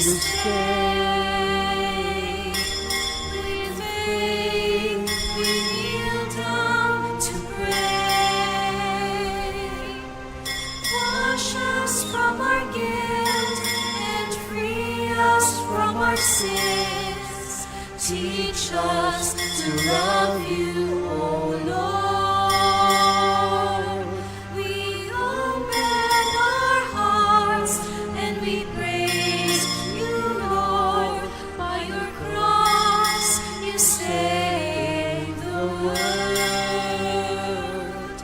stay. With faith we kneel down to pray. Wash us from our guilt and free us from our sins. Teach us to love you, O Lord. We open our hearts and we praise you, Lord. By your cross you saved the world.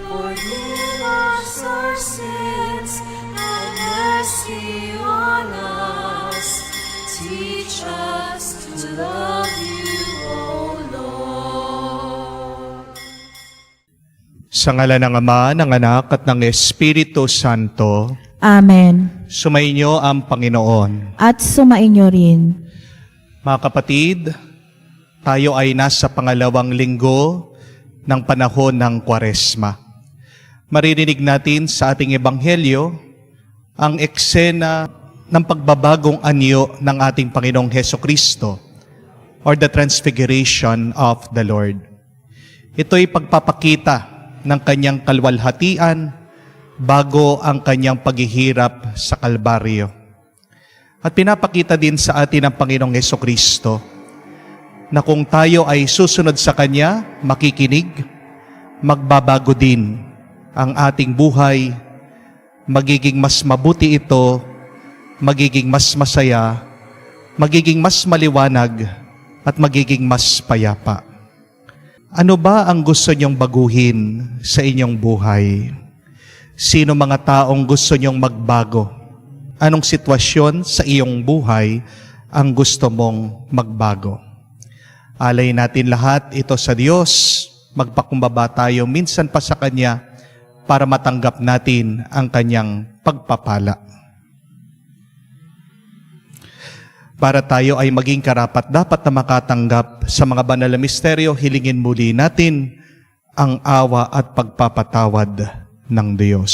Forgive us our sins, have mercy on us. Teach us to love you, O Lord. Sa ngalan ng Ama, ng Anak, at ng Espiritu Santo, Amen. sumainyo ang Panginoon. At sumainyo rin. Mga kapatid, tayo ay nasa pangalawang linggo ng panahon ng Kwaresma. Maririnig natin sa ating Ebanghelyo ang eksena ng pagbabagong anyo ng ating Panginoong Hesukristo or the Transfiguration of the Lord. Ito'y pagpapakita ng kanyang kalwalhatian bago ang kanyang paghihirap sa Kalbaryo. At pinapakita din sa atin ng Panginoong Hesukristo na kung tayo ay susunod sa Kanya, makikinig, magbabago din ang ating buhay, magiging mas mabuti ito, magiging mas masaya, magiging mas maliwanag, at magiging mas payapa. Ano ba ang gusto niyong baguhin sa inyong buhay? Sino mga taong gusto niyong magbago? Anong sitwasyon sa iyong buhay ang gusto mong magbago? Alay natin lahat ito sa Diyos. Magpakumbaba tayo minsan pa sa Kanya para matanggap natin ang Kanyang pagpapala. Para tayo ay maging karapat-dapat na makatanggap sa mga banal na misteryo, hilingin muli natin ang awa at pagpapatawad ng Diyos.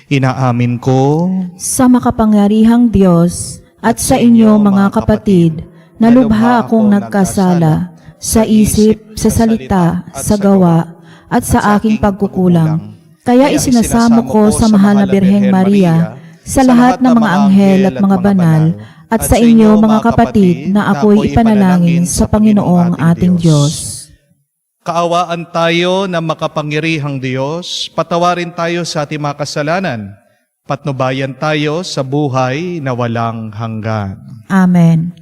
Inaamin ko Sa makapangyarihang Diyos at sa inyo mga kapatid, na lubha akong nagkasala sa isip, sa salita, sa gawa, at sa aking pagkukulang. Kaya isinasamo ko sa mahal na Birheng Maria, sa lahat ng mga anghel at mga banal, at sa inyo mga kapatid na ako'y ipanalangin sa Panginoong ating Diyos. kaawaan tayo ng makapangyarihang Diyos, patawarin tayo sa ating mga kasalanan, patnubayan tayo sa buhay na walang hanggan. Amen.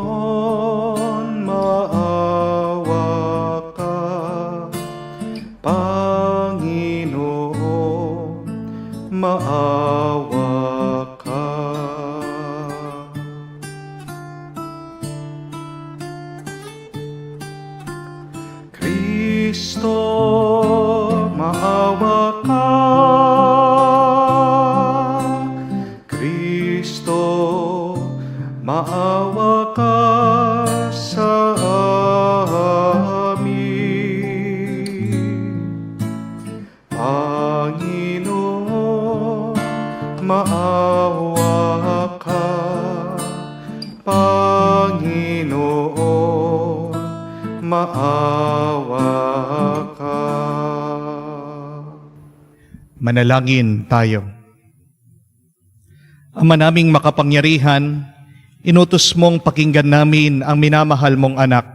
Panginoon, maawa ka. Panginoon, maawa ka. Kristo, maawa ka. Kristo, maawa ka sa amin. Panginoon, maawa ka. Panginoon, maawa ka. Manalangin tayo. Ama naming makapangyarihan, inutos mong pakinggan namin ang minamahal mong anak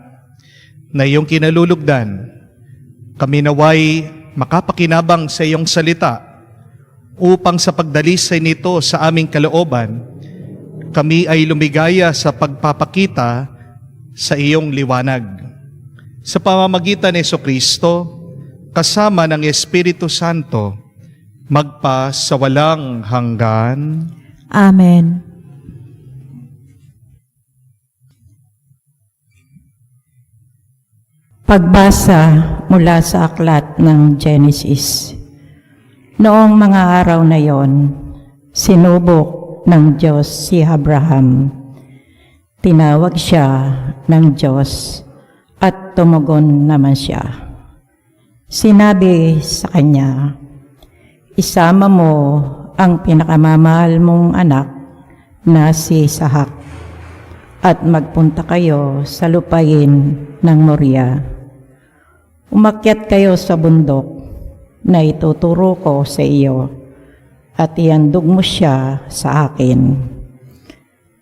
na iyong kinalulugdan. Kami naway makapakinabang sa iyong salita upang sa pagdalisay nito sa aming kalooban, kami ay lumigaya sa pagpapakita sa iyong liwanag. Sa pamamagitan ni Jesucristo, kasama ng Espiritu Santo, magpa sa walang hanggan. Amen. Pagbasa mula sa aklat ng Genesis. Noong mga araw na yon, sinubok ng Diyos si Abraham. Tinawag siya ng Diyos at tumugon naman siya. Sinabi sa kanya, "Isama mo ang pinakamamahal mong anak na si Isahak at magpunta kayo sa lupain ng Moria. Umakyat kayo sa bundok na ituturo ko sa iyo at ihandog mo siya sa akin."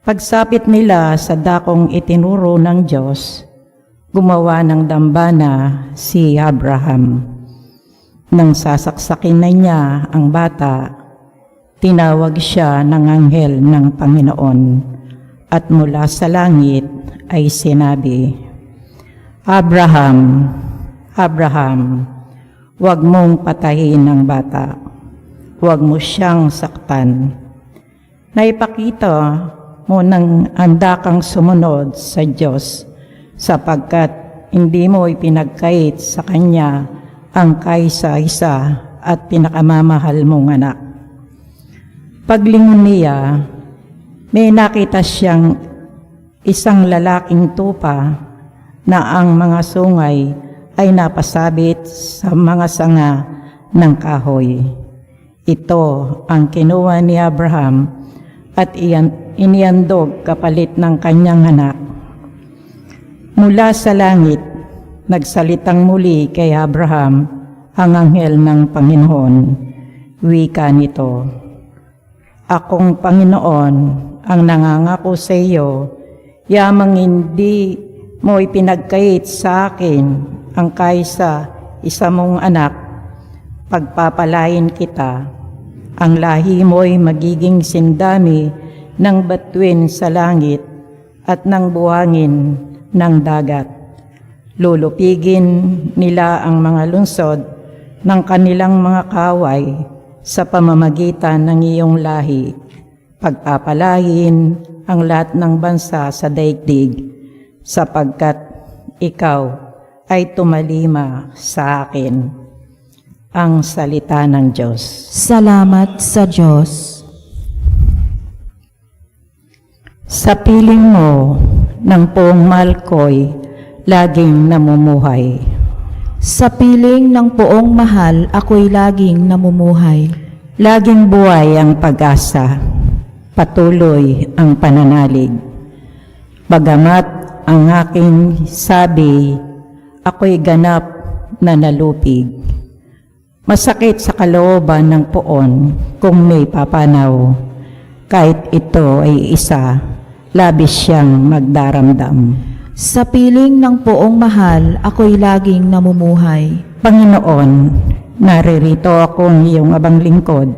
Pagsapit nila sa dakong itinuro ng Diyos, gumawa ng dambana si Abraham. Nang sasaksakin na niya ang bata, tinawag siya ng anghel ng Panginoon at mula sa langit ay sinabi, "Abraham, Abraham, huwag mong patayin ang bata. Huwag mo siyang saktan. Naipakita mo nang handa kang sumunod sa Diyos sapagkat hindi mo ipinagkait sa Kanya ang kaisa-isa at pinakamamahal mong anak." Paglingon niya, may nakita siyang isang lalaking tupa na ang mga sungay ay napasabit sa mga sanga ng kahoy. Ito ang kinuha ni Abraham at iniandog kapalit ng kanyang anak. Mula sa langit, nagsalitang muli kay Abraham ang anghel ng Panginoon. Wika nito, "Akong Panginoon ang nangangako sa iyo, yamang hindi mo ipinagkait sa akin ang kaisa isa mong anak, pagpapalain kita. Ang lahi mo'y magiging sindami ng batuin sa langit at ng buhangin ng dagat. Lulupigin nila ang mga lungsod ng kanilang mga kaway sa pamamagitan ng iyong lahi. Pagpapalain ang lahat ng bansa sa daigdig, sapagkat ikaw ay tumalima sa akin." Ang salita ng Diyos. Salamat sa Diyos. Sa piling mo ng poong mahal ko'y laging namumuhay. Sa piling ng poong mahal, ako'y laging namumuhay. Laging buhay ang pag-asa, patuloy ang pananalig. Bagamat ang aking sabi, ako'y ganap na nalupig. Masakit sa kalooban ng poon kung may papanaw. Kahit ito ay isa, labis siyang magdaramdam. Sa piling ng poong mahal, ako'y laging namumuhay. Panginoon, naririto akong iyong abang lingkod,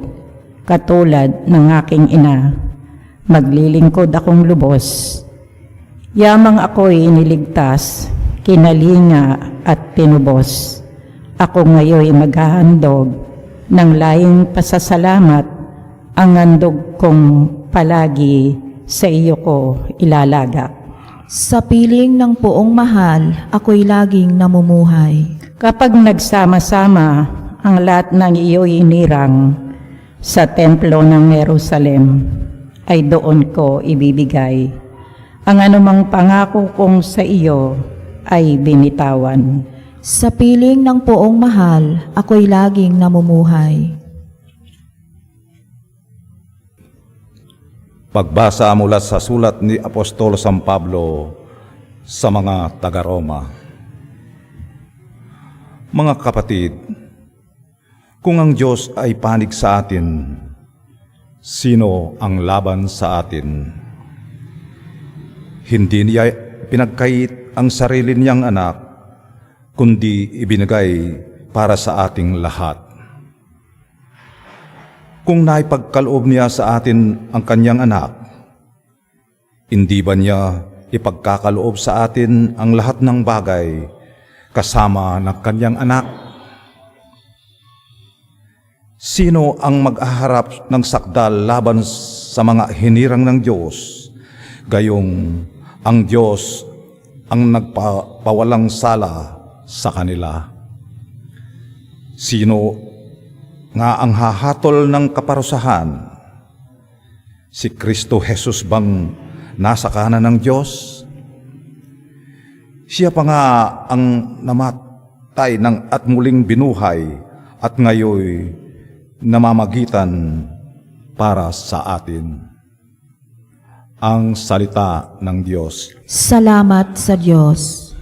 katulad ng aking ina. Maglilingkod akong lubos. Yamang ako'y iniligtas, kinalinga at tinubos. Ako ngayon maghahandog ng laing pasasalamat, ang handog kong palagi sa iyo ko ilalagak. Sa piling ng poong mahal, ako'y laging namumuhay. Kapag nagsama-sama ang lahat ng iyo'y inirang sa templo ng Jerusalem, ay doon ko ibibigay. Ang anumang pangako kong sa iyo ay binitawan. Sa piling ng poong mahal, ako'y laging namumuhay. Pagbasa mula sa sulat ni Apostol San Pablo sa mga taga-Roma. Mga kapatid, kung ang Diyos ay panig sa atin, sino ang laban sa atin? Hindi niya pinagkait ang sarili niyang anak, kundi ibinigay para sa ating lahat. Kung naipagkaloob niya sa atin ang kanyang anak, hindi ba niya ipagkakaloob sa atin ang lahat ng bagay kasama ng kanyang anak? Sino ang mag-aharap ng sakdal laban sa mga hinirang ng Diyos? Gayong ang Diyos ang nagpawalang sala sa kanila. Sino nga ang hahatol ng kaparusahan? Si Kristo Jesus bang nasa kanan ng Diyos. Siya pa nga ang namatay at muling binuhay at ngayon namamagitan para sa atin. Ang salita ng Diyos. Salamat sa Diyos.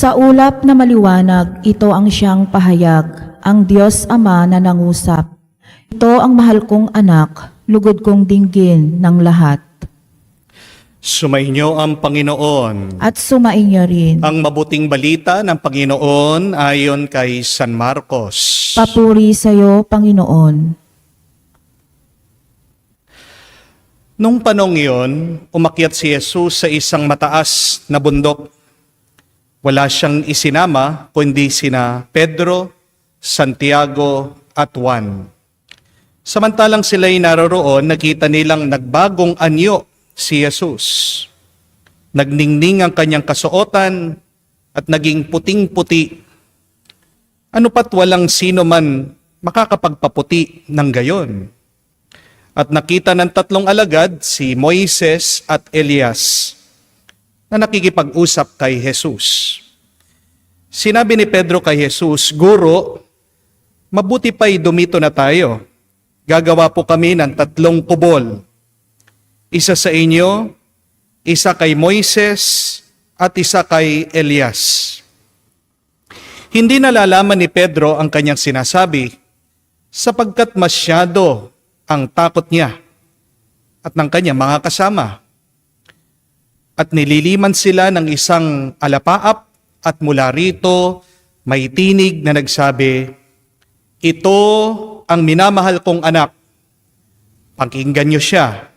Sa ulap na maliwanag, ito ang siyang pahayag, ang Diyos Ama na nangusap. Ito ang mahal kong anak, lugod kong dinggin ng lahat. Sumainyo ang Panginoon. At sumainyo rin. Ang mabuting balita ng Panginoon ayon kay San Marcos. Papuri sa iyo, Panginoon. Nung panong iyon, umakyat si Jesus sa isang mataas na bundok. Wala siyang isinama kundi sina Pedro, Santiago at Juan. Samantalang sila'y naroroon, nakita nilang nagbagong anyo si Jesus. Nagningning ang kanyang kasuotan at naging puting-puti. Ano pat walang sino man makakapagpaputi ng gayon. At nakita ng tatlong alagad, si Moises at Elias, na nakikipag-usap kay Jesus. Sinabi ni Pedro kay Jesus, "Guro, mabuti pa'y dumito na tayo. Gagawa po kami ng 3 kubol. Isa sa inyo, isa kay Moises, at isa kay Elias." Hindi nalalaman ni Pedro ang kanyang sinasabi sapagkat masyado ang takot niya at ng kanyang mga kasama. At nililiman sila ng isang alapaap at mula rito may tinig na nagsabi, "Ito ang minamahal kong anak. Pakinggan niyo siya."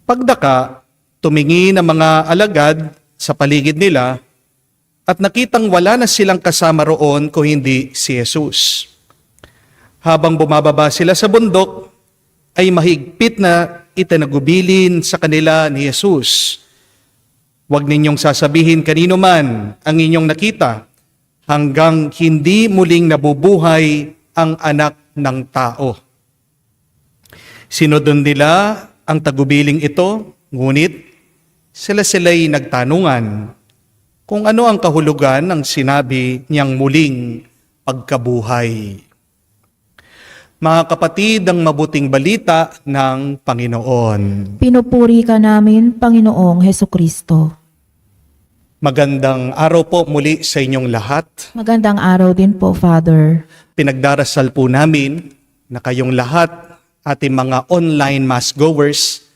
Pagdaka, tumingin ang mga alagad sa paligid nila at nakitang wala na silang kasama roon kung hindi si Jesus. Habang bumababa sila sa bundok, ay mahigpit na itinagubilin sa kanila ni Jesus. "Huwag ninyong sasabihin kanino man ang inyong nakita hanggang hindi muling nabubuhay ang anak ng tao." Sinunod nila ang tagubiling ito, ngunit sila'y nagtanungan kung ano ang kahulugan ng sinabi niyang muling pagkabuhay. Mga kapatid, ang mabuting balita ng Panginoon. Pinupuri ka namin, Panginoong Hesukristo. Magandang araw po muli sa inyong lahat. Magandang araw din po, Father. Pinagdarasal po namin na kayong lahat, ating mga online mass goers,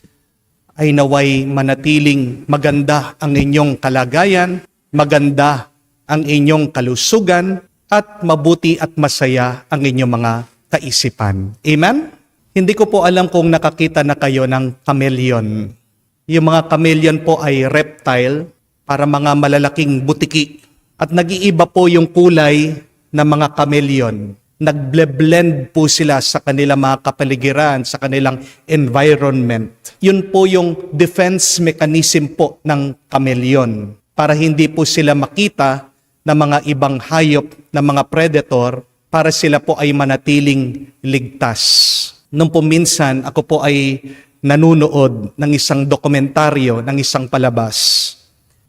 ay naway manatiling maganda ang inyong kalagayan, maganda ang inyong kalusugan, at mabuti at masaya ang inyong mga kaisipan. Amen? Hindi ko po alam kung nakakita na kayo ng chameleon. Yung mga chameleon po ay reptile, para mga malalaking butiki. At nag-iiba po yung kulay ng mga chameleon. Nag-blend po sila sa kanilang mga kapaligiran, sa kanilang environment. Yun po yung defense mechanism po ng chameleon. Para hindi po sila makita ng mga ibang hayop, ng mga predator, para sila po ay manatiling ligtas. Nung po minsan, ako po ay nanunood ng isang dokumentaryo, ng isang palabas.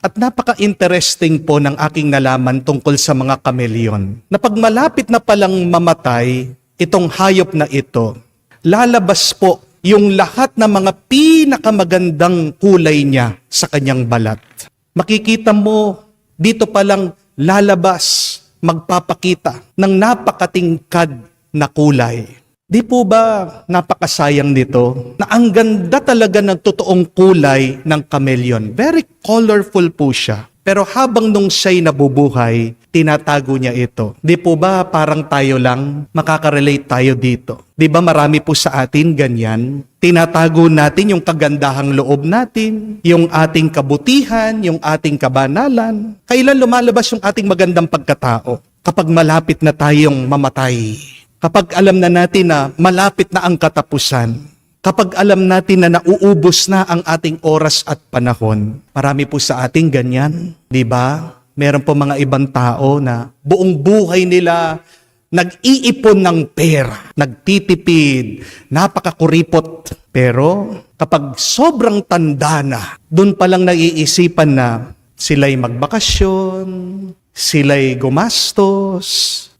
At napaka-interesting po ng aking nalaman tungkol sa mga chameleon. Na pag malapit na palang mamatay, itong hayop na ito, lalabas po yung lahat ng mga pinakamagandang kulay niya sa kanyang balat. Makikita mo, dito palang lalabas, magpapakita ng napakatingkad na kulay. Di po ba napakasayang nito na ang ganda talaga ng totoong kulay ng chameleon. Very colorful po siya. Pero habang nung siya'y nabubuhay, tinatago niya ito. Di po ba parang tayo lang, makaka-relate tayo dito? Di ba marami po sa atin ganyan? Tinatago natin yung kagandahang loob natin, yung ating kabutihan, yung ating kabanalan. Kailan lumalabas yung ating magandang pagkatao? Kapag malapit na tayong mamatay. Kapag alam na natin na malapit na ang katapusan. Kapag alam natin na nauubos na ang ating oras at panahon. Marami po sa ating ganyan, di ba? Meron po mga ibang tao na buong buhay nila nag-iipon ng pera, nagtitipid, napakakuripot. Pero kapag sobrang tanda na, doon pa lang naiisipan na sila'y magbakasyon, sila'y gumastos,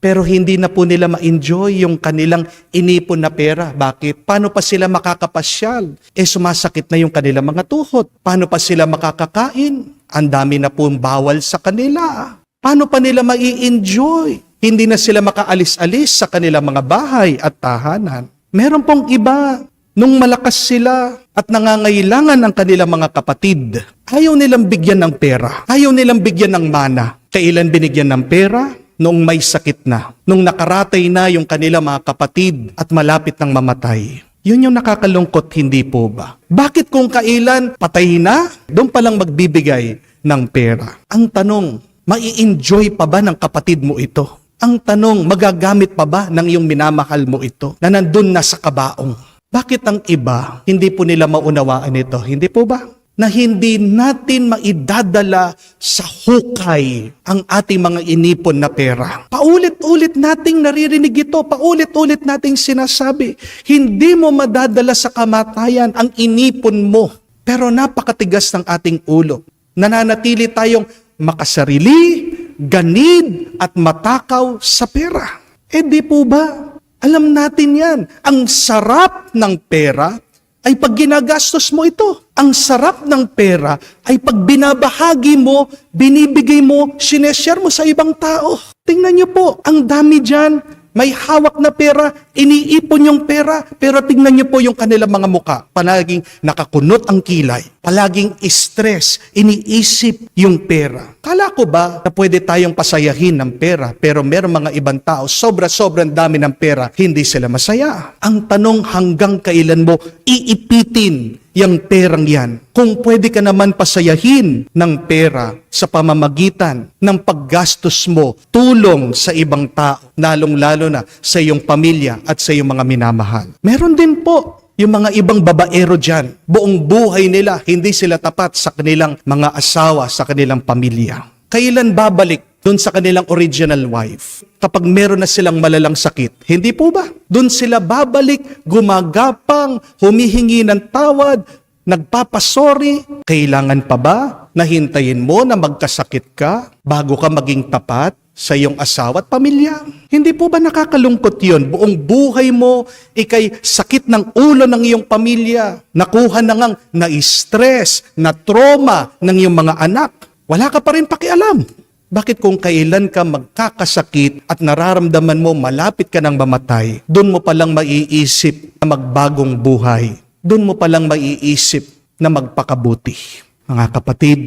pero hindi na po nila ma-enjoy yung kanilang inipon na pera. Bakit? Paano pa sila makakapasyal? Sumasakit na yung kanilang mga tuhod. Paano pa sila makakakain? Ang dami na po bawal sa kanila. Paano pa nila mai-enjoy? Hindi na sila makaalis-alis sa kanilang mga bahay at tahanan. Meron pong iba, nung malakas sila at nangangailangan ang kanilang mga kapatid, ayaw nilang bigyan ng pera. Ayaw nilang bigyan ng mana. Kailan binigyan ng pera? Noong may sakit na. Nung nakaratay na yung kanilang mga kapatid at malapit ng mamatay. Yun yung nakakalungkot, hindi po ba? Bakit kung kailan patay na, doon palang magbibigay ng pera? Ang tanong, mai-enjoy pa ba ng kapatid mo ito? Ang tanong, magagamit pa ba ng iyong minamahal mo ito na nandun na sa kabaong? Bakit ang iba, hindi po nila maunawaan ito? Hindi po ba? Na hindi natin maidadala sa hukay ang ating mga inipon na pera. Paulit-ulit nating naririnig ito, paulit-ulit nating sinasabi, hindi mo madadala sa kamatayan ang inipon mo. Pero napakatigas ng ating ulo. Nananatili tayong makasarili, ganid at matakaw sa pera. Di po ba? Alam natin yan. Ang sarap ng pera ay pag ginagastos mo ito. Ang sarap ng pera ay pag binabahagi mo, binibigay mo, sineshare mo sa ibang tao. Tingnan niyo po, ang dami dyan. May hawak na pera, iniipon yung pera, pero tingnan niyo po yung kanilang mga muka. Palaging nakakunot ang kilay, palaging stress, iniisip yung pera. Kala ko ba na pwede tayong pasayahin ng pera, pero meron mga ibang tao, sobrang dami ng pera, hindi sila masaya. Ang tanong, hanggang kailan mo iipitin yung perang yan? Kung pwede ka naman pasayahin ng pera sa pamamagitan ng paggastos mo, tulong sa ibang tao, lalong-lalo na sa iyong pamilya at sa iyong mga minamahal. Meron din po yung mga ibang babaero dyan, buong buhay nila, hindi sila tapat sa kanilang mga asawa, sa kanilang pamilya. Kailan babalik doon sa kanilang original wife? Kapag meron na silang malalang sakit, hindi po ba? Doon sila babalik, gumagapang, humihingi ng tawad, nagpapasori. Kailangan pa ba na hintayin mo na magkasakit ka bago ka maging tapat sa iyong asawa at pamilya? Hindi po ba nakakalungkot yun? Buong buhay mo, ikay sakit ng ulo ng iyong pamilya. Nakuha na ngang na-stress, na-trauma ng iyong mga anak. Wala ka pa rin pakialam. Bakit kung kailan ka magkakasakit at nararamdaman mo malapit ka ng mamatay, doon mo palang maiisip na magbagong buhay. Doon mo palang maiisip na magpakabuti. Mga kapatid,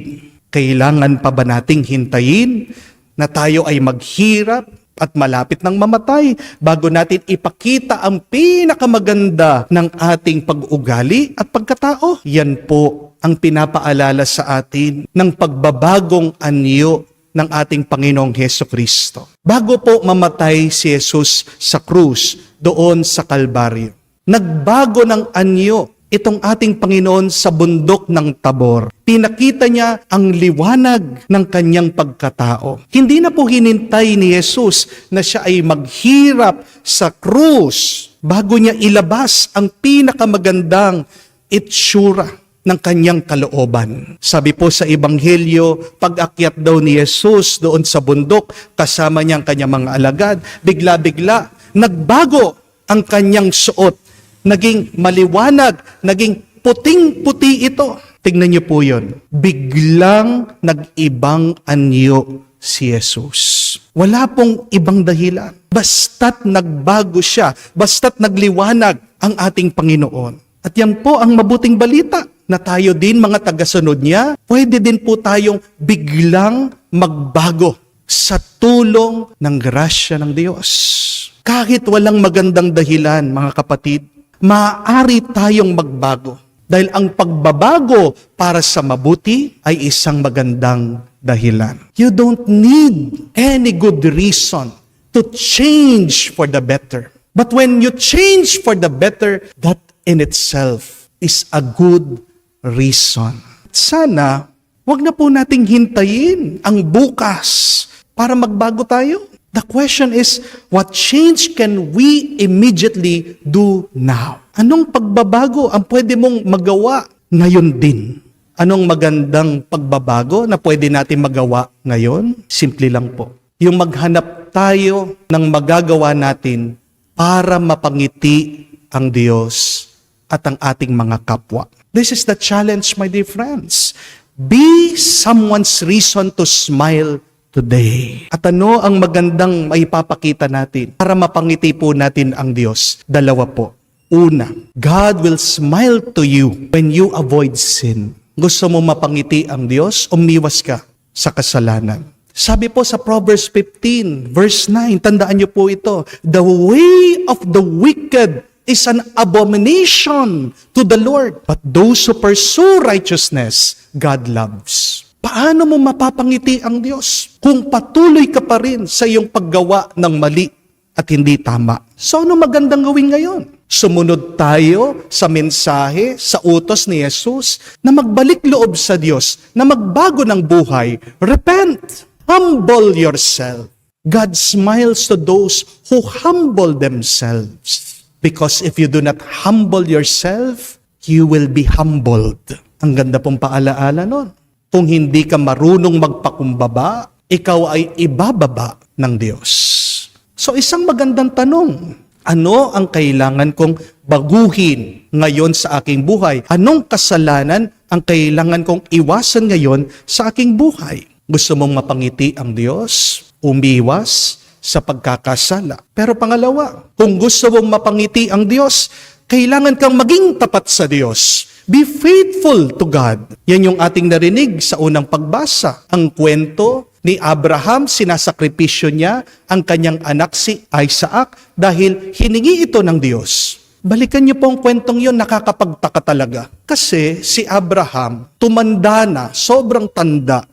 kailangan pa ba nating hintayin na tayo ay maghirap at malapit ng mamatay bago natin ipakita ang pinakamaganda ng ating pag-ugali at pagkatao? Yan po ang pinapaalala sa atin ng pagbabagong anyo ng ating Panginoong Hesukristo. Bago po mamatay si Jesus sa krus doon sa Kalbaryo, nagbago ng anyo itong ating Panginoon sa bundok ng Tabor. Pinakita niya ang liwanag ng kanyang pagkatao. Hindi na po hinintay ni Jesus na siya ay maghirap sa krus bago niya ilabas ang pinakamagandang itsura ng kanyang kalooban. Sabi po sa Ebanghelyo, pag-akyat daw ni Jesus doon sa bundok, kasama niya ang kanyang mga alagad, bigla-bigla, nagbago ang kanyang suot. Naging maliwanag, naging puting-puti ito. Tingnan niyo po yun. Biglang nag-ibang anyo si Jesus. Wala pong ibang dahilan. Basta't nagbago siya, basta't nagliwanag ang ating Panginoon. At yan po ang mabuting balita na tayo din mga tagasunod niya, pwede din po tayong biglang magbago sa tulong ng grasya ng Diyos. Kahit walang magandang dahilan, mga kapatid, maaari tayong magbago. Dahil ang pagbabago para sa mabuti ay isang magandang dahilan. You don't need any good reason to change for the better. But when you change for the better, that in itself is a good reason. Sana, wag na po nating hintayin ang bukas para magbago tayo. The question is, what change can we immediately do now? Anong pagbabago ang pwede mong magawa ngayon din? Anong magandang pagbabago na pwede natin magawa ngayon? Simple lang po. Yung maghanap tayo ng magagawa natin para mapangiti ang Diyos at ang ating mga kapwa. This is the challenge, my dear friends. Be someone's reason to smile today. At ano ang magandang maipapakita natin para mapangiti po natin ang Diyos? Dalawa po. Una, God will smile to you when you avoid sin. Gusto mo mapangiti ang Diyos? Umiwas ka sa kasalanan. Sabi po sa Proverbs 15, verse 9, tandaan niyo po ito, the way of the wicked is an abomination to the Lord, but those who pursue righteousness, God loves. Paano mo mapapangiti ang Diyos kung patuloy ka pa rin sa iyong paggawa ng mali at hindi tama? So ano magandang gawin ngayon? Sumunod tayo sa mensahe, sa utos ni Jesus na magbalik loob sa Diyos, na magbago ng buhay. Repent. Humble yourself. God smiles to those who humble themselves. Because if you do not humble yourself, you will be humbled. Ang ganda pong paalaala nun. Kung hindi ka marunong magpakumbaba, ikaw ay ibababa ng Diyos. So isang magandang tanong, ano ang kailangan kong baguhin ngayon sa aking buhay? Anong kasalanan ang kailangan kong iwasan ngayon sa aking buhay? Gusto mong mapangiti ang Diyos? Umiwas sa pagkakasala. Pero pangalawa, kung gusto mong mapangiti ang Diyos, kailangan kang maging tapat sa Diyos. Be faithful to God. Yan yung ating narinig sa unang pagbasa. Ang kwento ni Abraham, sinasakripisyo niya ang kanyang anak si Isaac dahil hiningi ito ng Diyos. Balikan niyo po ang kwentong yun, nakakapagtaka talaga. Kasi si Abraham, tumanda na, sobrang tanda.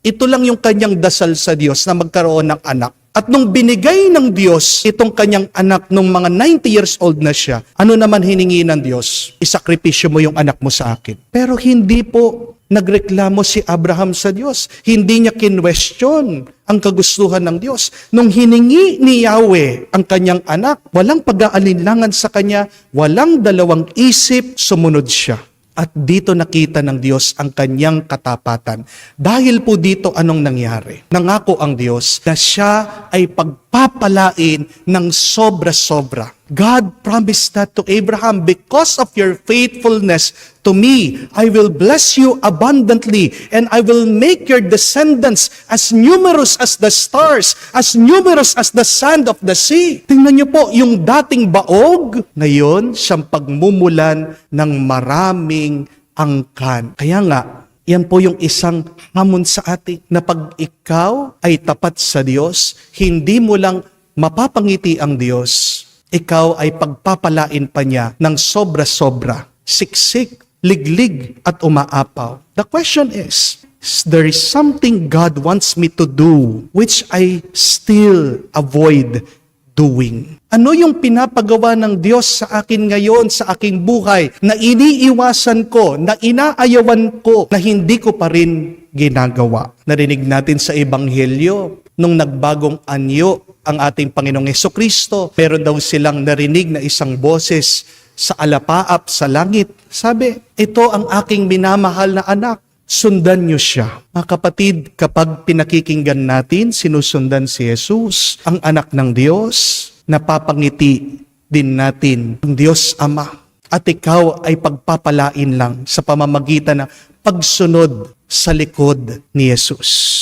Ito lang yung kanyang dasal sa Diyos na magkaroon ng anak. At nung binigay ng Diyos itong kanyang anak nung mga 90 years old na siya, ano naman hiningi ng Diyos? Isakripisyo mo yung anak mo sa akin. Pero hindi po nagreklamo si Abraham sa Diyos. Hindi niya kinwestiyon ang kagustuhan ng Diyos. Nung hiningi ni Yahweh ang kanyang anak, walang pag-aalinlangan sa kanya, walang dalawang isip, sumunod siya. At dito nakita ng Diyos ang kanyang katapatan. Dahil po dito anong nangyari? Nangako ang Diyos na siya ay pagpapalain ng sobra-sobra. God promised that to Abraham, because of your faithfulness to me, I will bless you abundantly and I will make your descendants as numerous as the stars, as numerous as the sand of the sea. Tingnan niyo po, yung dating baog, ngayon siyang pagmumulan ng maraming angkan. Kaya nga, yan po yung isang hamon sa atin, na pag ikaw ay tapat sa Diyos, hindi mo lang mapapangiti ang Diyos, ikaw ay pagpapalain pa niya ng sobra-sobra, siksik, liglig, at umaapaw. The question is there is something God wants me to do which I still avoid doing? Ano yung pinapagawa ng Diyos sa akin ngayon, sa aking buhay, na iniiwasan ko, na inaayawan ko, na hindi ko pa rin ginagawa? Narinig natin sa Ebanghelyo, nung nagbagong anyo ang ating Panginoong Hesukristo, meron daw silang narinig na isang boses sa alapaap sa langit. Sabi, ito ang aking minamahal na anak, sundan niyo siya. Mga kapatid, kapag pinakikinggan natin, sinusundan si Jesus, ang anak ng Diyos, napapangiti din natin ang Diyos Ama. At ikaw ay pagpapalain lang sa pamamagitan ng pagsunod sa likod ni Jesus.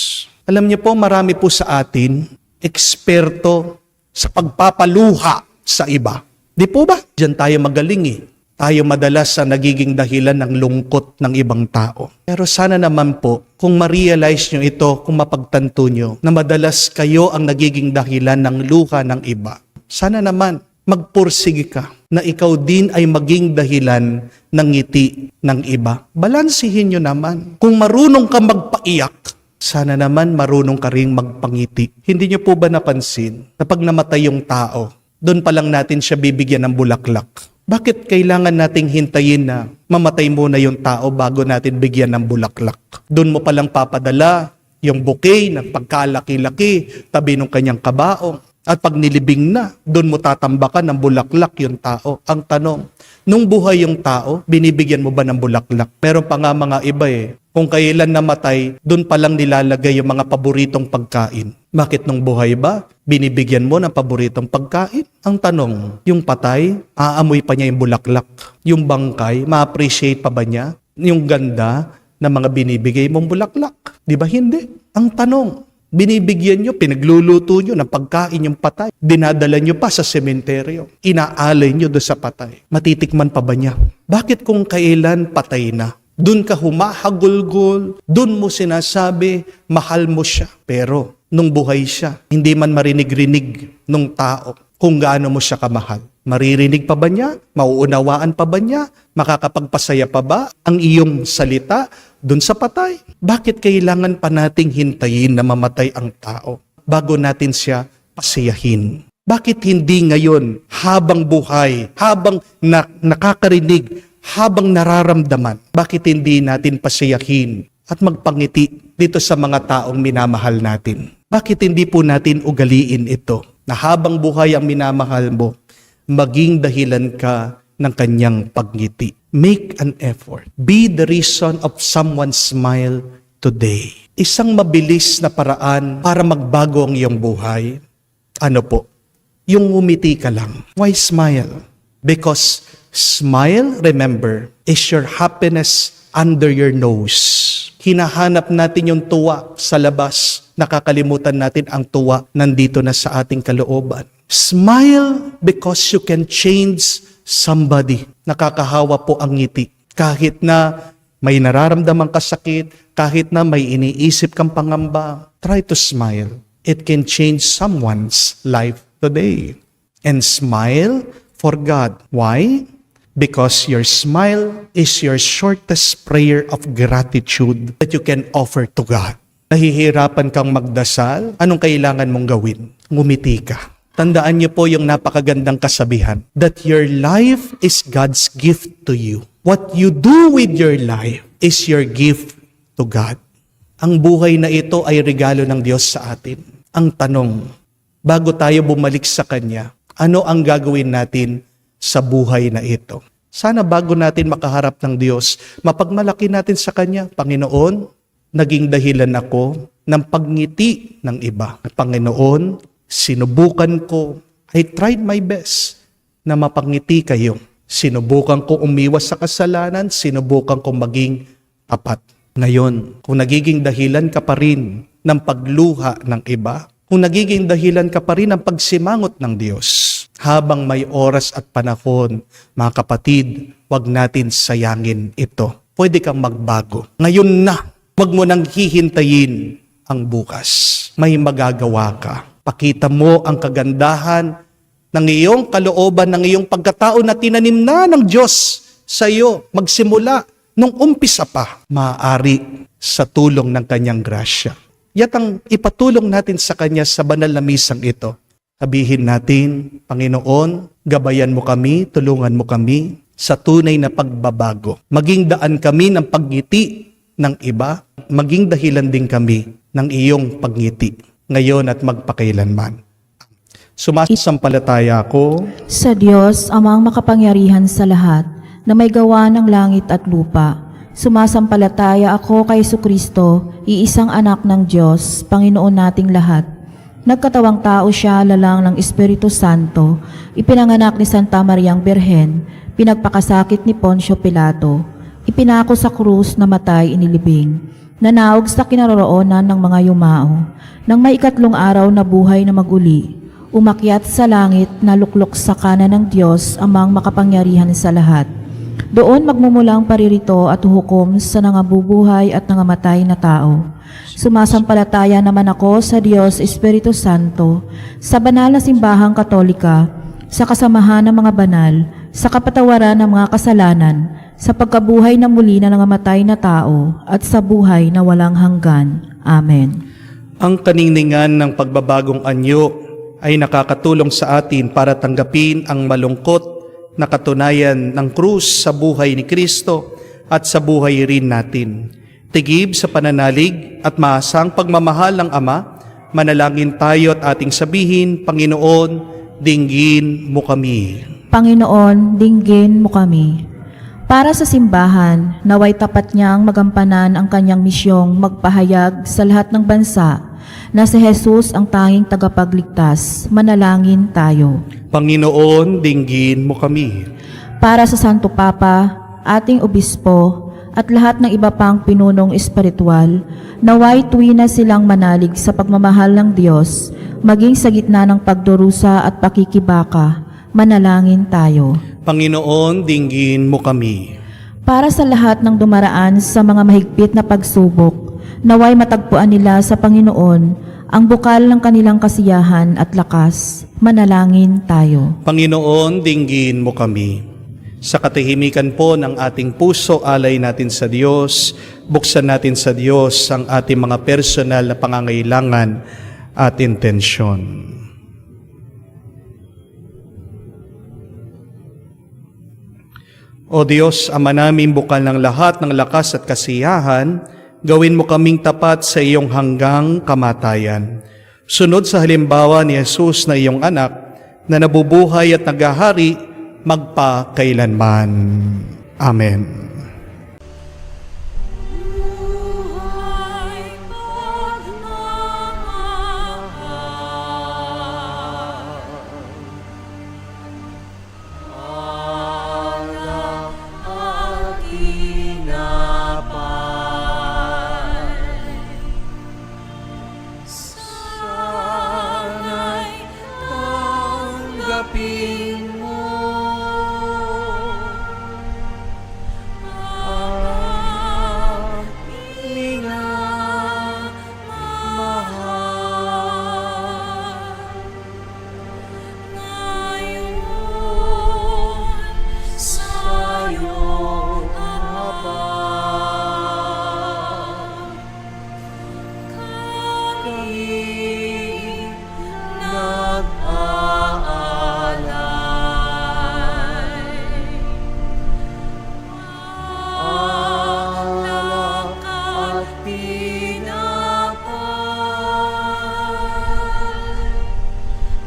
Alam niyo po, marami po sa atin, eksperto sa pagpapaluha sa iba. Di po ba? Diyan tayo magaling eh. Tayo madalas sa nagiging dahilan ng lungkot ng ibang tao. Pero sana naman po, kung ma-realize nyo ito, kung mapagtanto nyo, na madalas kayo ang nagiging dahilan ng luha ng iba. Sana naman, magpursige ka na ikaw din ay maging dahilan ng ngiti ng iba. Balansihin nyo naman. Kung marunong ka magpaiyak, sana naman marunong ka ring magpangiti. Hindi nyo po ba napansin na pag namatay yung tao, doon pa lang natin siya bibigyan ng bulaklak? Bakit kailangan nating hintayin na mamatay muna yung tao bago natin bigyan ng bulaklak? Doon mo palang papadala yung bouquet ng pagkalaki-laki tabi ng kanyang kabaong. At pag nilibing na, doon mo tatambakan ng bulaklak yung tao. Ang tanong, nung buhay yung tao, binibigyan mo ba ng bulaklak? Meron pa nga mga iba kung kailan namatay, doon palang nilalagay yung mga paboritong pagkain. Bakit nung buhay ba, binibigyan mo ng paboritong pagkain? Ang tanong, yung patay, aamoy pa niya yung bulaklak. Yung bangkay, ma-appreciate pa ba niya yung ganda ng mga binibigay mong bulaklak? Di ba hindi? Ang tanong, binibigyan nyo, pinagluluto nyo ng pagkain yung patay. Dinadala nyo pa sa sementeryo. Inaalay nyo doon sa patay. Matitikman pa ba niya? Bakit kung kailan patay na? Doon ka humahagulgol, doon mo sinasabi, mahal mo siya. Pero nung buhay siya, hindi man marinig-rinig nung tao kung gaano mo siya kamahal. Maririnig pa ba niya? Mauunawaan pa ba niya? Makakapagpasaya pa ba ang iyong salita doon sa patay? Bakit kailangan pa nating hintayin na mamatay ang tao bago natin siya pasiyahin? Bakit hindi ngayon, habang buhay, habang nakakarinig, habang nararamdaman, bakit hindi natin pasiyahin at magpangiti dito sa mga taong minamahal natin? Bakit hindi po natin ugaliin ito na habang buhay ang minamahal mo, maging dahilan ka ng kanyang pagngiti? Make an effort. Be the reason of someone's smile today. Isang mabilis na paraan para magbago ang iyong buhay. Ano po? Yung umiti ka lang. Why smile? Because smile, remember, is your happiness under your nose. Hinahanap natin yung tuwa sa labas. Nakakalimutan natin ang tuwa nandito na sa ating kalooban. Smile because you can change somebody. Nakakahawa po ang ngiti. Kahit na may nararamdamang kasakit, kahit na may iniisip kang pangamba, try to smile. It can change someone's life today. And smile for God. Why? Because your smile is your shortest prayer of gratitude that you can offer to God. Nahihirapan kang magdasal, anong kailangan mong gawin? Ngumiti ka. Tandaan niyo po yung napakagandang kasabihan that your life is God's gift to you. What you do with your life is your gift to God. Ang buhay na ito ay regalo ng Diyos sa atin. Ang tanong, bago tayo bumalik sa Kanya, ano ang gagawin natin sa buhay na ito? Sana bago natin makaharap ng Diyos, mapagmalaki natin sa Kanya, Panginoon, naging dahilan ako ng pagngiti ng iba. Panginoon, sinubukan ko, I tried my best na mapangiti kayo. Sinubukan ko umiwas sa kasalanan, sinubukan ko maging tapat. Ngayon, kung nagiging dahilan ka pa rin ng pagluha ng iba, kung nagiging dahilan ka pa rin ng pagsimangot ng Diyos, habang may oras at panahon, mga kapatid, huwag natin sayangin ito. Pwede kang magbago. Ngayon na, huwag mo nang hihintayin ang bukas. May magagawa ka. Pakita mo ang kagandahan ng iyong kalooban, ng iyong pagkatao na tinanim na ng Diyos sa iyo. Magsimula nung umpisa pa, maaari sa tulong ng Kanyang grasya. Yat ang ipatulong natin sa Kanya sa banal na misang ito. Sabihin natin, Panginoon, gabayan mo kami, tulungan mo kami sa tunay na pagbabago. Maging daan kami ng pagngiti ng iba, maging dahilan din kami ng iyong pagngiti, ngayon at magpakailanman. Sumasampalataya ako Sa Diyos, amang makapangyarihan sa lahat, na may gawa ng langit at lupa. Sumasampalataya ako kay Jesucristo, iisang anak ng Diyos, Panginoon nating lahat. Nagkatawang tao siya, lalang ng Espiritu Santo, ipinanganak ni Santa Mariang Birhen, pinagpakasakit ni Poncio Pilato, ipinako sa krus, namatay, inilibing, nanaog sa kinaroroonan ng mga yumao. Nang may ikatlong araw na buhay na maguli, umakyat sa langit na luklok sa kanan ng Diyos amang makapangyarihan sa lahat. Doon magmumulang paririto at hukom sa nangabubuhay at nangamatay na tao. Sumasampalataya naman ako sa Diyos Espiritu Santo, sa banal na simbahang katolika, sa kasamahan ng mga banal, sa kapatawaran ng mga kasalanan, sa pagkabuhay na muli na nangamatay na tao, at sa buhay na walang hanggan. Amen. Ang kaningningan ng pagbabagong anyo ay nakakatulong sa atin para tanggapin ang malungkot na katunayan ng krus sa buhay ni Kristo at sa buhay rin natin. Tigib sa pananalig at maasang pagmamahal ng Ama, manalangin tayo at ating sabihin, Panginoon, dinggin mo kami. Panginoon, dinggin mo kami. Para sa simbahan, naway tapat niyang magampanan ang kanyang misyong magpahayag sa lahat ng bansa na si Jesus ang tanging tagapagligtas. Manalangin tayo. Panginoon, dinggin mo kami. Para sa Santo Papa, ating obispo, at lahat ng iba pang pinunong espiritual, naway tuwi na silang manalig sa pagmamahal ng Diyos, maging sa gitna ng pagdurusa at pakikibaka. Manalangin tayo. Panginoon, dinggin mo kami. Para sa lahat ng dumaraan sa mga mahigpit na pagsubok, naway matagpuan nila sa Panginoon ang bukal ng kanilang kasiyahan at lakas. Manalangin tayo. Panginoon, dinggin mo kami. Sa katahimikan po ng ating puso, alay natin sa Diyos, buksan natin sa Diyos ang ating mga personal na pangangailangan at intensyon. O Diyos, Ama namin, bukal ng lahat ng lakas at kasiyahan, gawin mo kaming tapat sa iyong hanggang kamatayan. Sunod sa halimbawa ni Jesus na iyong anak, na nabubuhay at naghahari magpakailanman. Amen. Buhay pagmamahal, alak at tinapay, sana'y tanggapin mo ang minamahal. Ngayon sa'yo habang kami nag-aalay, alak at tinapay,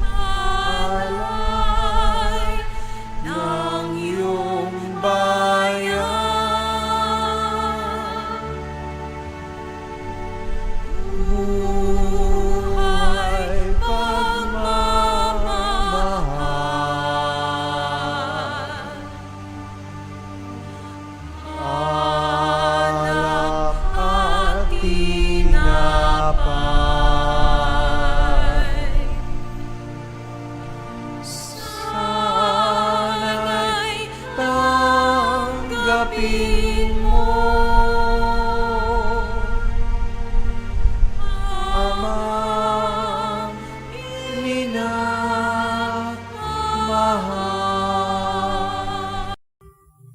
alay ng iyong bayan. Buhay pagmamahal, alak at tinapay, sana'y tanggapin mo, amang minamahal.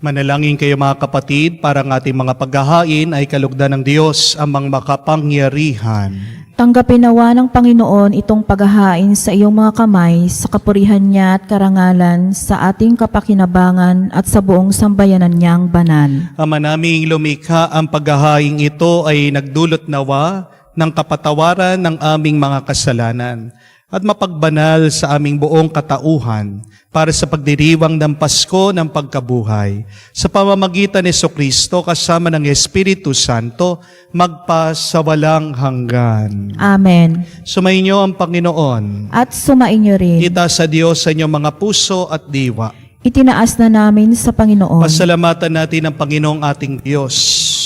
Manalangin kayo mga kapatid para ang ating mga paghahain ay kalugdan ng Diyos amang makapangyarihan. Tanggapin nawa ng Panginoon itong paghahain sa iyong mga kamay sa kapurihan niya at karangalan sa ating kapakinabangan at sa buong sambayanan niyang banal. Ama naming lumikha, ang paghahain ito ay nagdulot nawa ng kapatawaran ng aming mga kasalanan at mapagbanal sa aming buong katauhan para sa pagdiriwang ng Pasko ng pagkabuhay. Sa pamamagitan ni Jesucristo kasama ng Espiritu Santo, magpasawalang hanggan. Amen. Sumainyo ang Panginoon. At sumainyo rin. Itaas sa Diyos sa inyong mga puso at diwa. Itinaas na namin sa Panginoon Pasalamatan natin ang Panginoong ating Diyos.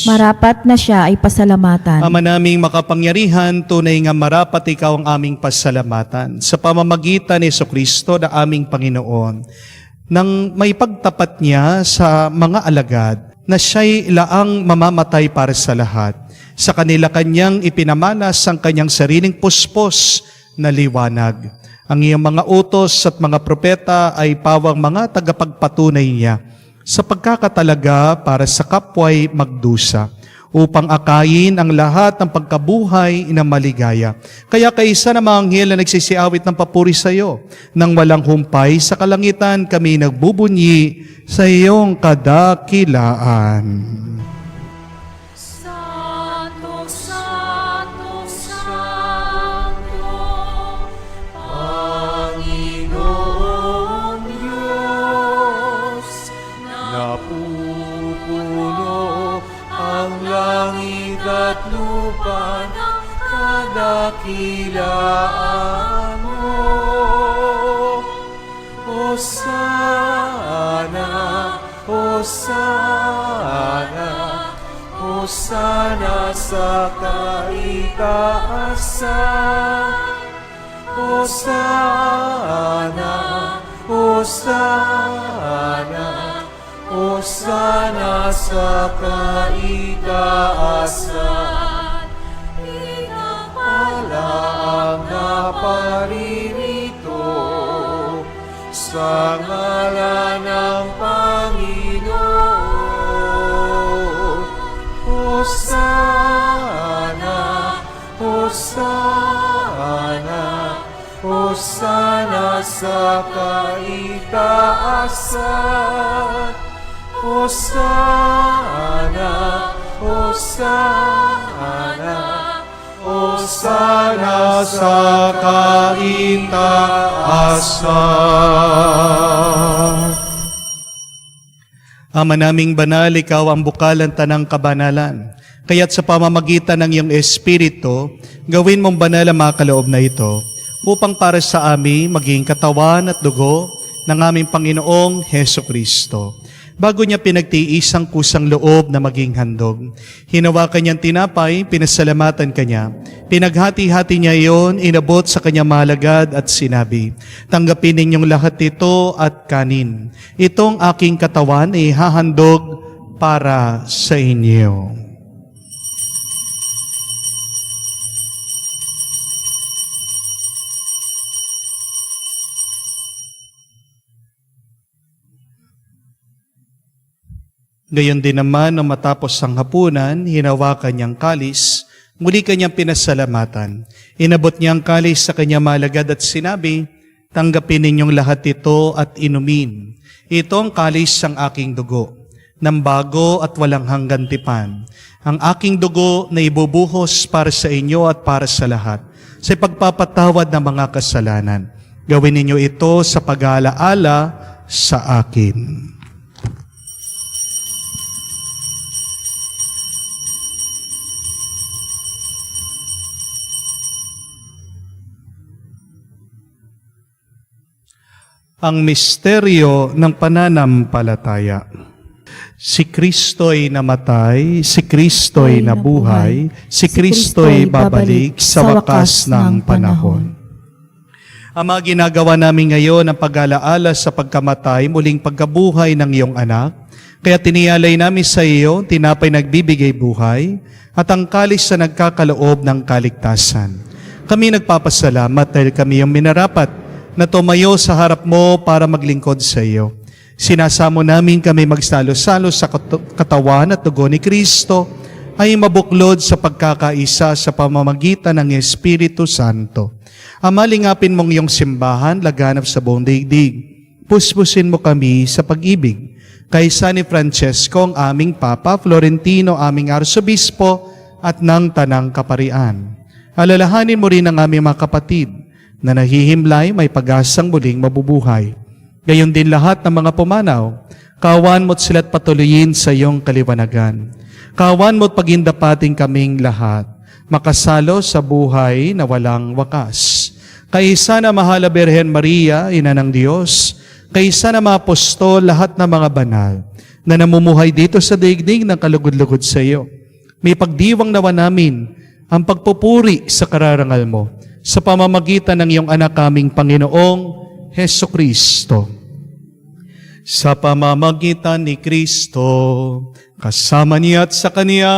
Marapat na siya ay pasalamatan. Ama naming makapangyarihan, tunay nga marapat ikaw ang aming pasalamatan sa pamamagitan ni Jesucristo na aming Panginoon, nang may pagtapat niya sa mga alagad na siya'y ilaang mamamatay para sa lahat. Sa kanila kanyang ipinamalas ang kanyang sariling puspos na liwanag. Ang iyong mga utos at mga propeta ay pawang mga tagapagpatunay niya sa pagkakatalaga para sa kapwa'y magdusa, upang akayin ang lahat ng pagkabuhay na maligaya. Kaya kaisa na mga anghel na nagsisiawit ng papuri sa iyo, nang walang humpay sa kalangitan kami nagbubunyi sa iyong kadakilaan. Santo, Santo, Santo, Panginoong Diyos, napupuno ang langit at lupa ng kadakilaan mo. Hosana, Hosana, Hosana sa kaitaasan. Hosana, Hosana, Hosana sa kaitaasan. Pinapala ang naparirito sa ngalan ng Panginoon. Hosana, Hosana, Hosana sa kaitaasan. Hosana, Hosana, Hosana sa kaitaasan. Ama naming banal, ikaw ang bukalan tanang kabanalan. Kaya't sa pamamagitan ng iyong Espiritu, gawin mong banal ang mga kaloob na ito, upang para sa amin maging katawan at dugo ng aming Panginoong Heso Kristo. Bago niya pinagtiis ang kusang loob na maging handog, hinawakan niyang tinapay, pinasalamatan kanya, pinaghati-hati niya iyon, inabot sa kanyang malagad at sinabi, tanggapin ninyong lahat ito at kanin. Itong aking katawan ay hahandog para sa inyo. Gayon din naman, nang matapos ang hapunan, hinawakan niyang kalis, muli kanyang pinasalamatan. Inabot niya ang kalis sa kanyang malagad at sinabi, tanggapin ninyong lahat ito at inumin. Ito ang kalis ng aking dugo, ng bago at walang hanggan tipan. Ang aking dugo na ibubuhos para sa inyo at para sa lahat, sa pagpapatawad ng mga kasalanan. Gawin ninyo ito sa pag-aalaala sa akin. Ang misteryo ng pananampalataya. Si Kristo'y namatay, si Kristo'y nabuhay, si Kristo'y babalik sa wakas ng panahon. Ang mga ginagawa namin ngayon ang pag-alaala sa pagkamatay, muling pagkabuhay ng iyong anak, kaya tiniyalay namin sa iyo, tinapay nagbibigay buhay, at ang kalis na nagkakaloob ng kaligtasan. Kami nagpapasalamat dahil kami yung minarapat na tumayo sa harap mo para maglingkod sa iyo. Sinasamo namin kami magsalo-salo sa katawan at dugo ni Kristo ay mabuklod sa pagkakaisa sa pamamagitan ng Espiritu Santo. Amalingapin mong iyong simbahan, laganap sa buong daigdig. Puspusin mo kami sa pag-ibig. Kaysa ni Francesco, ang aming Papa, Florentino, aming Arsobispo, at ng Tanang Kaparian. Alalahanin mo rin ang aming mga kapatid na nahihimlay, may pag-asang muling mabubuhay. Gayon din lahat ng mga pumanaw, kawan mo't sila't patuloyin sa iyong kaliwanagan. Kawan mo't pagindapating kaming lahat, makasalo sa buhay na walang wakas. Kaisa na Mahala Birhen Maria, Ina ng Diyos, kaisa na mga apostol, lahat ng mga banal, na namumuhay dito sa daigdig ng kalugod-lugod sa iyo. May pagdiwang nawa namin ang pagpupuri sa kararangal mo sa pamamagitan ng iyong anak kaming Panginoong Heso Kristo. Sa pamamagitan ni Kristo, kasama niya at sa Kaniya,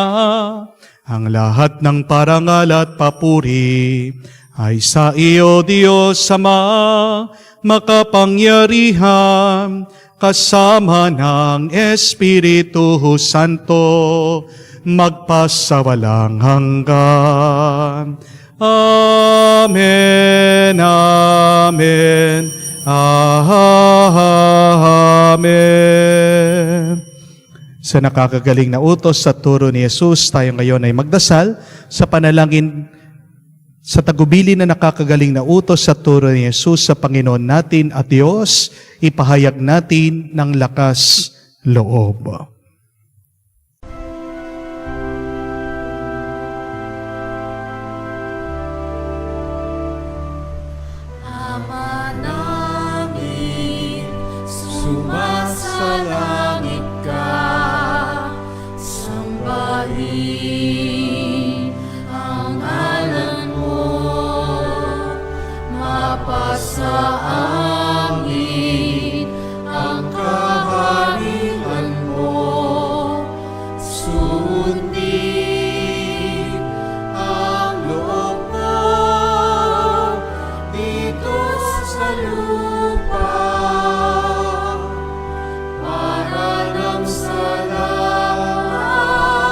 ang lahat ng parangal at papuri ay sa iyo, Diyos Ama, makapangyarihan, kasama ng Espiritu Santo, magpasawalang hanggan. Amen, amen, amen. Sa nakakagaling na utos sa turo ni Jesus, tayo ngayon ay magdasal sa panalangin sa tagubilin na nakakagaling na utos sa turo ni Jesus sa Panginoon natin at Diyos, ipahayag natin ng lakas loob. Ama namin, sumasalangit ka, sambahin ang ngalan mo, mapasa amin ang kaharian mo, sundin ang loob mo dito sa lupa para lang sa langit.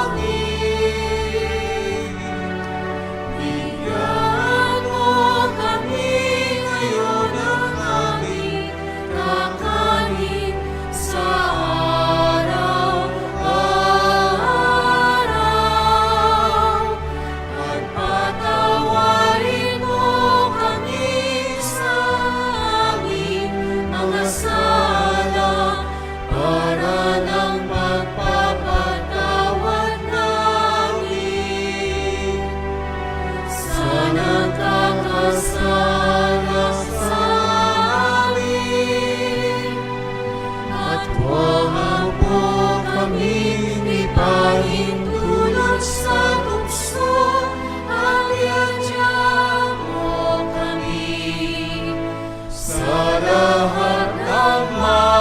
Bigyan mo kami ngayon ng aming kakanin sa araw-araw at patawarin mo kami sa aming mga sala para ng pagpapatawad namin sa nagkakasala sa amin. At huwag mo kaming ipahintulot sa tukso at iadya mo kami sa lahat ng masama.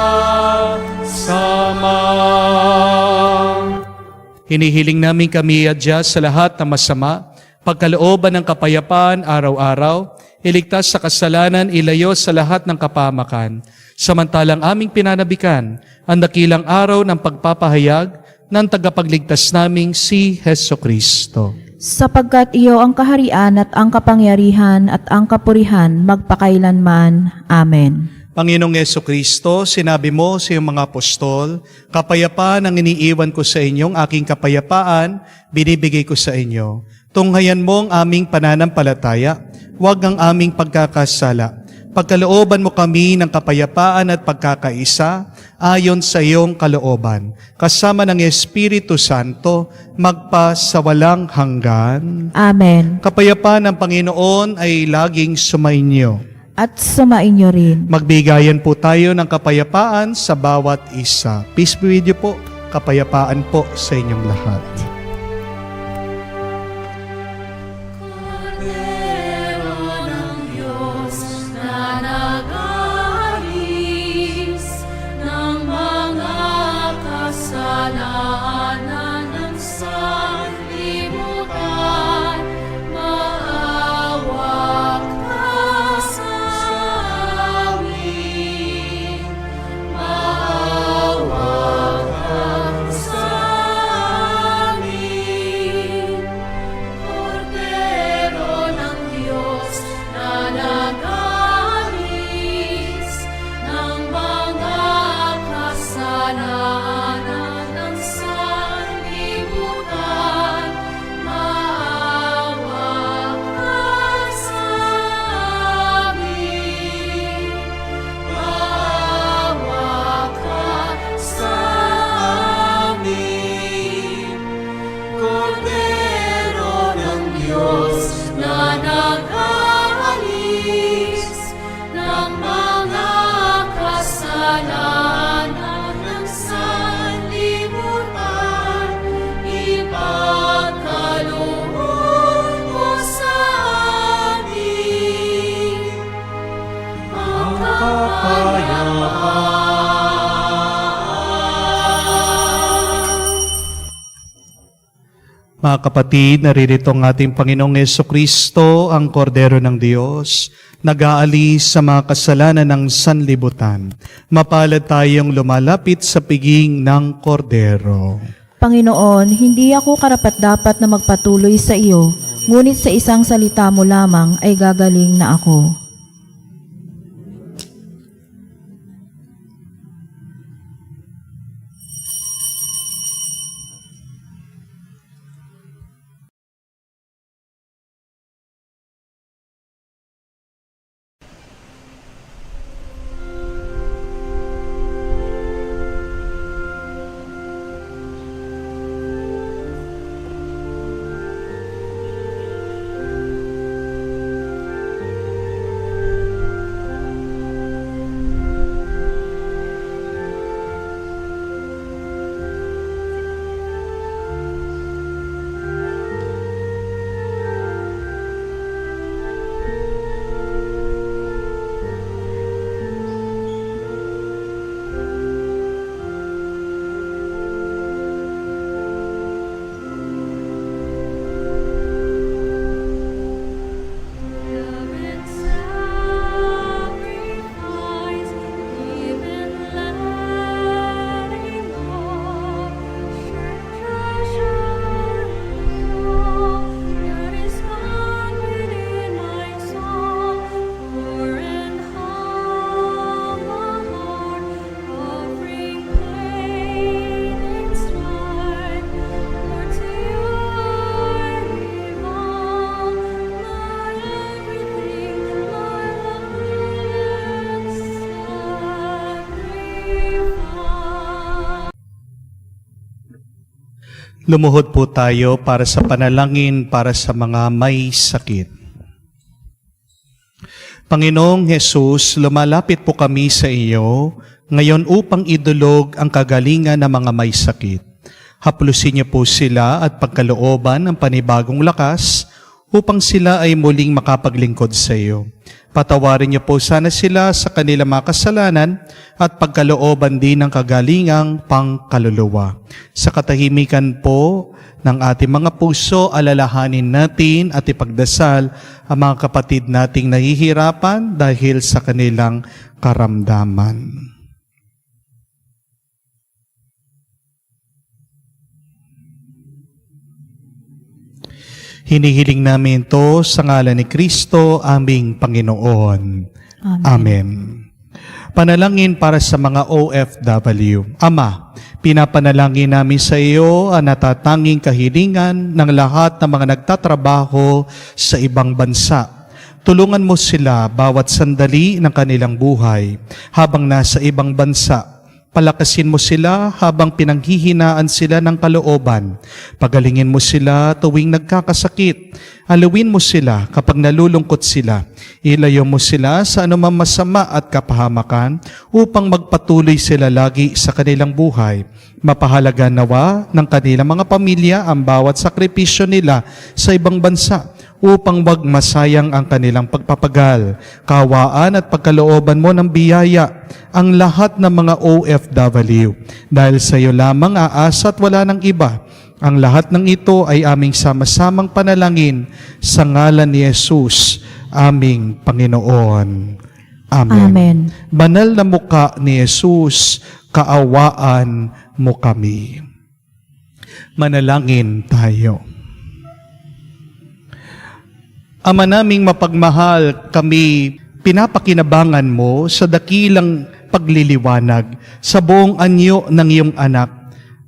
Hinihiling namin kami adya sa lahat ng masama, pagkalooban ng kapayapaan araw-araw, iligtas sa kasalanan, ilayo sa lahat ng kapahamakan. Samantalang aming pinanabikan ang dakilang araw ng pagpapahayag ng tagapagligtas naming si Heso Kristo. Sapagkat iyo ang kaharian at ang kapangyarihan at ang kapurihan magpakailanman. Amen. Panginoong Heso Kristo, sinabi mo sa iyong mga apostol, kapayapaan ang iniiwan ko sa inyong aking kapayapaan, binibigay ko sa inyo. Tunghayan mo ang aming pananampalataya, huwag ang aming pagkakasala. Pagkalooban mo kami ng kapayapaan at pagkakaisa ayon sa iyong kalooban. Kasama ng Espiritu Santo, magpa sa walang hanggan. Amen. Kapayapaan ng Panginoon ay laging sumainyo. At sumainyo rin. Magbigayan po tayo ng kapayapaan sa bawat isa. Peace be with you po. Kapayapaan po sa inyong lahat. Kordero ng Diyos na nag-aalis ng mga kasalanan ng sanlibutan, maawa ka sa amin. Maawa ka sa amin. Mga kapatid, naririto ang ating Panginoong Jesucristo, ang Kordero ng Diyos, nag-aalis sa mga kasalanan ng sanlibutan. Mapalad tayong lumalapit sa piging ng Kordero. Panginoon, hindi ako karapat-dapat na magpatuloy sa iyo, ngunit sa isang salita mo lamang ay gagaling na ako. Lumuhod po tayo para sa panalangin para sa mga may sakit. Panginoong Jesus, lumalapit po kami sa iyo ngayon upang idulog ang kagalingan ng mga may sakit. Haplusin niyo po sila at pagkalooban ng panibagong lakas upang sila ay muling makapaglingkod sa iyo. Patawarin niyo po sana sila sa kanilang mga kasalanan at pagkalooban din ng kagalingang pangkaluluwa. Sa katahimikan po ng ating mga puso, alalahanin natin at ipagdasal ang mga kapatid nating nahihirapan dahil sa kanilang karamdaman. Hinihiling namin ito sa ngalan ni Kristo, aming Panginoon. Amen. Panalangin para sa mga OFW. Ama, pinapanalangin namin sa iyo ang natatanging kahilingan ng lahat ng mga nagtatrabaho sa ibang bansa. Tulungan mo sila bawat sandali ng kanilang buhay habang nasa ibang bansa. Palakasin mo sila habang pinanghihinaan sila ng kalooban. Pagalingin mo sila tuwing nagkakasakit. Alawin mo sila kapag nalulungkot sila. Ilayo mo sila sa anumang masama at kapahamakan upang magpatuloy sila lagi sa kanilang buhay. Mapahalaga nawa ng kanilang mga pamilya ang bawat sakripisyo nila sa ibang bansa upang wag masayang ang kanilang pagpapagal. Kawaan at pagkalooban mo ng biyaya ang lahat ng mga OFW. Dahil sa iyo lamang aasa at wala ng iba. Ang lahat ng ito ay aming sama-samang panalangin sa ngalan ni Jesus, aming Panginoon. Amen. Amen. Banal na muka ni Jesus, kaawaan mo kami. Manalangin tayo. Ama naming mapagmahal, kami pinapakinabangan mo sa dakilang pagliliwanag sa buong anyo ng iyong anak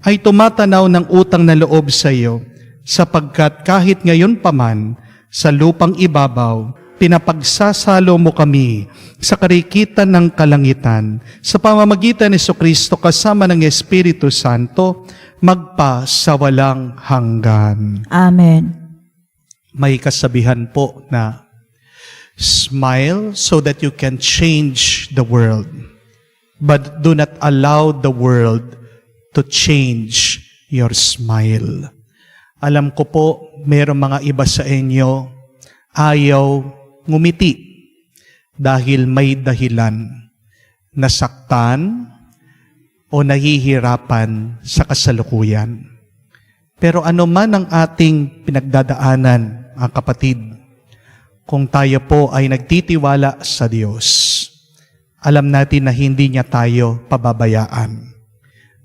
ay tumatanaw ng utang na loob sa iyo sapagkat kahit ngayon pa man sa lupang ibabaw, pinapagsasalo mo kami sa karikitan ng kalangitan sa pamamagitan ni Jesucristo kasama ng Espiritu Santo magpa sa walang hanggan. Amen. May kasabihan po na smile so that you can change the world. But do not allow the world to change your smile. Alam ko po, mayroong mga iba sa inyo ayaw ngumiti dahil may dahilan, nasaktan o nahihirapan sa kasalukuyan. Pero ano man ang ating pinagdadaanan, mga kapatid, kung tayo po ay nagtitiwala sa Diyos, alam natin na hindi niya tayo pababayaan.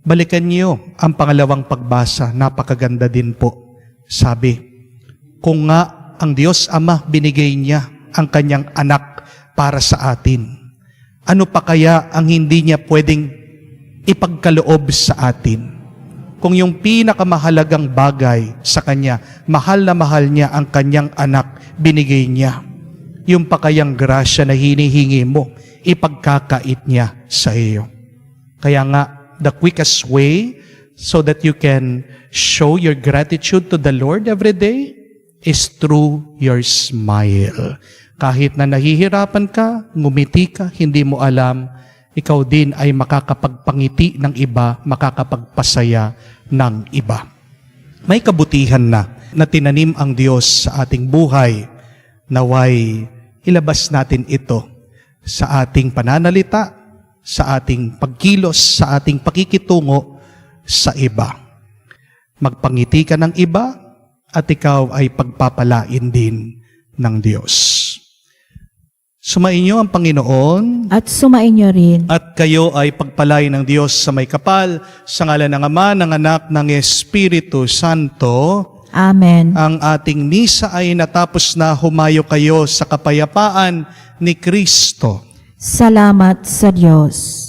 Balikan niyo ang pangalawang pagbasa, napakaganda din po. Sabi, kung nga ang Diyos Ama binigay niya ang kanyang anak para sa atin, ano pa kaya ang hindi niya pwedeng ipagkaloob sa atin? Kung yung pinakamahalagang bagay sa kanya, mahal na mahal niya ang kanyang anak, binigay niya. Yung pa kayang grasya na hinihingi mo, ipagkakait niya sa iyo. Kaya nga, the quickest way so that you can show your gratitude to the Lord every day is through your smile. Kahit na nahihirapan ka, ngumiti ka, hindi mo alam, ikaw din ay makakapagpangiti ng iba, makakapagpasaya ng iba. May kabutihan na tinanim ang Diyos sa ating buhay, naway ilabas natin ito sa ating pananalita, sa ating pagkilos, sa ating pakikitungo sa iba. Magpangiti ka ng iba at ikaw ay pagpapalain din ng Diyos. Sumainyo ang Panginoon At sumainyo rin. at kayo ay pagpalain ng Diyos sa may kapal, sa ngalan ng Ama, ng Anak, ng Espiritu Santo. Amen. Ang ating misa ay natapos na, humayo kayo sa kapayapaan ni Kristo. Salamat sa Diyos.